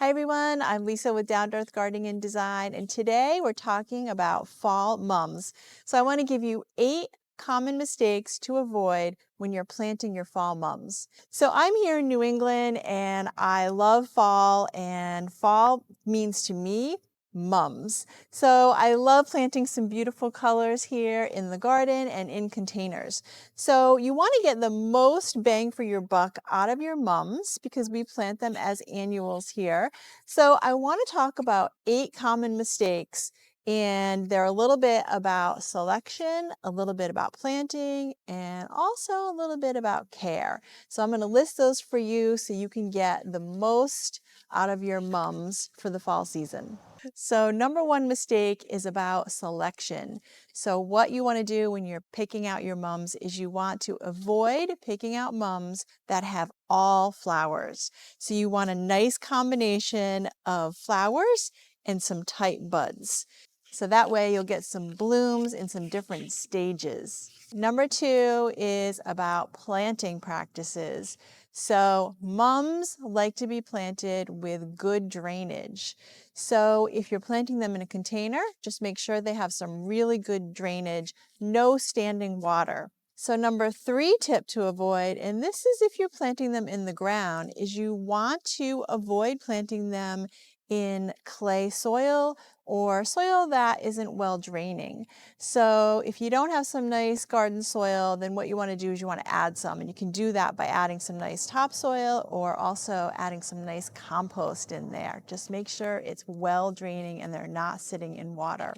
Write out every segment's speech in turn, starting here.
Hi everyone, I'm Lisa with Down to Earth Gardening and Design, and today we're talking about fall mums. So I want to give you 8 common mistakes to avoid when you're planting your fall mums. So I'm here in New England and I love fall, and fall means to me mums. So I love planting some beautiful colors here in the garden and in containers. So you want to get the most bang for your buck out of your mums because we plant them as annuals here. So I want to talk about 8 common mistakes, and they're a little bit about selection, a little bit about planting, and also a little bit about care. So I'm going to list those for you so you can get the most out of your mums for the fall season. So number 1 mistake is about selection. So what you want to do when you're picking out your mums is you want to avoid picking out mums that have all flowers. So you want a nice combination of flowers and some tight buds. So that way you'll get some blooms in some different stages. Number 2 is about planting practices. So mums like to be planted with good drainage. So if you're planting them in a container, just make sure they have some really good drainage, no standing water. So number 3 tip to avoid, and this is if you're planting them in the ground, is you want to avoid planting them in clay soil or soil that isn't well draining. So if you don't have some nice garden soil, then what you want to do is you want to add some, and you can do that by adding some nice topsoil or also adding some nice compost in there. Just make sure it's well draining and they're not sitting in water.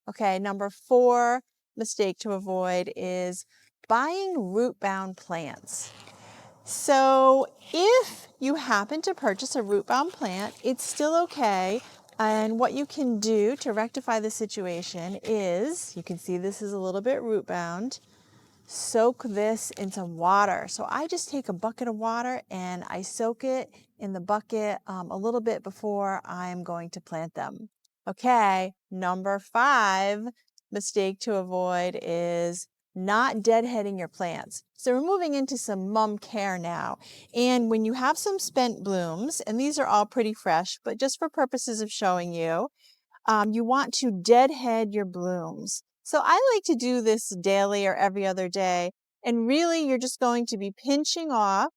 Okay, number 4 mistake to avoid is buying root-bound plants. So if you happen to purchase a root-bound plant, it's still okay. And what you can do to rectify the situation is, you can see this is a little bit root-bound, soak this in some water. So I just take a bucket of water and I soak it in the bucket a little bit before I'm going to plant them. Okay, number 5 mistake to avoid is not deadheading your plants. So we're moving into some mum care now. And when you have some spent blooms, and these are all pretty fresh, but just for purposes of showing you, you want to deadhead your blooms. So I like to do this daily or every other day. And really, you're just going to be pinching off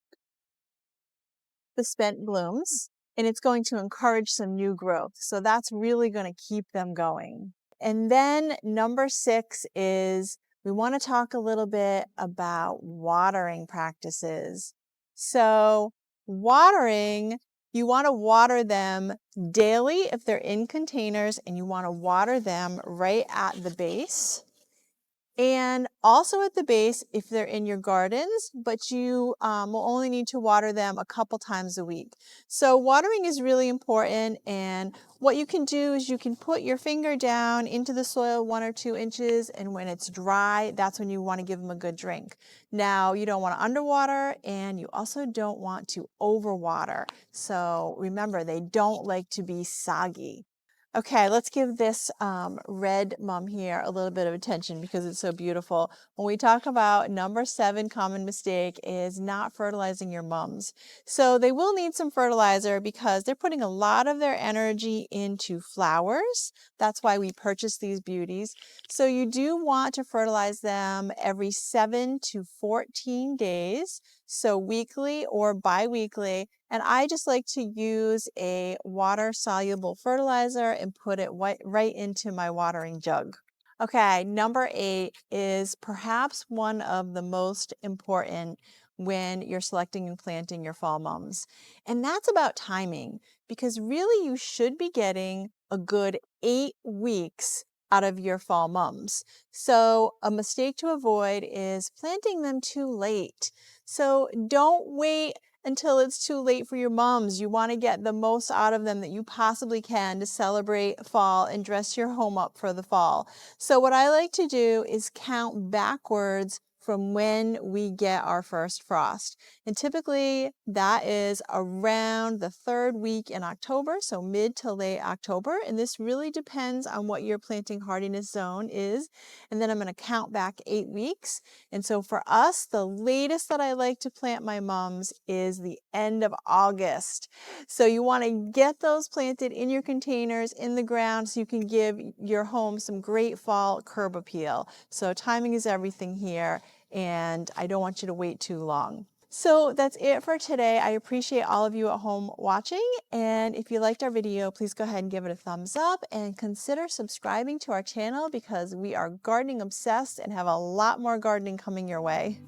the spent blooms, and it's going to encourage some new growth. So that's really going to keep them going. And then number 6 is we want to talk a little bit about watering practices. So watering, you want to water them daily if they're in containers, and you want to water them right at the base. And also at the base if they're in your gardens, but you will only need to water them a couple times a week. So watering is really important, and what you can do is you can put your finger down into the soil 1 or 2 inches, and when it's dry, that's when you want to give them a good drink. Now, you don't want to underwater, and you also don't want to overwater. So remember, they don't like to be soggy. Okay, let's give this red mum here a little bit of attention because it's so beautiful. When we talk about number 7 common mistake is not fertilizing your mums. So they will need some fertilizer because they're putting a lot of their energy into flowers. That's why we purchase these beauties. So you do want to fertilize them every 7 to 14 days, so weekly or bi-weekly. And I just like to use a water-soluble fertilizer and put it right into my watering jug. Okay, number 8 is perhaps one of the most important when you're selecting and planting your fall mums. And that's about timing, because really you should be getting a good 8 weeks out of your fall mums. So a mistake to avoid is planting them too late. So don't wait until it's too late for your mums. You want to get the most out of them that you possibly can to celebrate fall and dress your home up for the fall. So what I like to do is count backwards from when we get our first frost. And typically that is around the 3rd week in October, so mid to late October. And this really depends on what your planting hardiness zone is. And then I'm going to count back 8 weeks. And so for us, the latest that I like to plant my mums is the end of August. So you want to get those planted in your containers in the ground so you can give your home some great fall curb appeal. So timing is everything here, and I don't want you to wait too long. So that's it for today. I appreciate all of you at home watching, and if you liked our video, please go ahead and give it a thumbs up and consider subscribing to our channel because we are gardening obsessed and have a lot more gardening coming your way.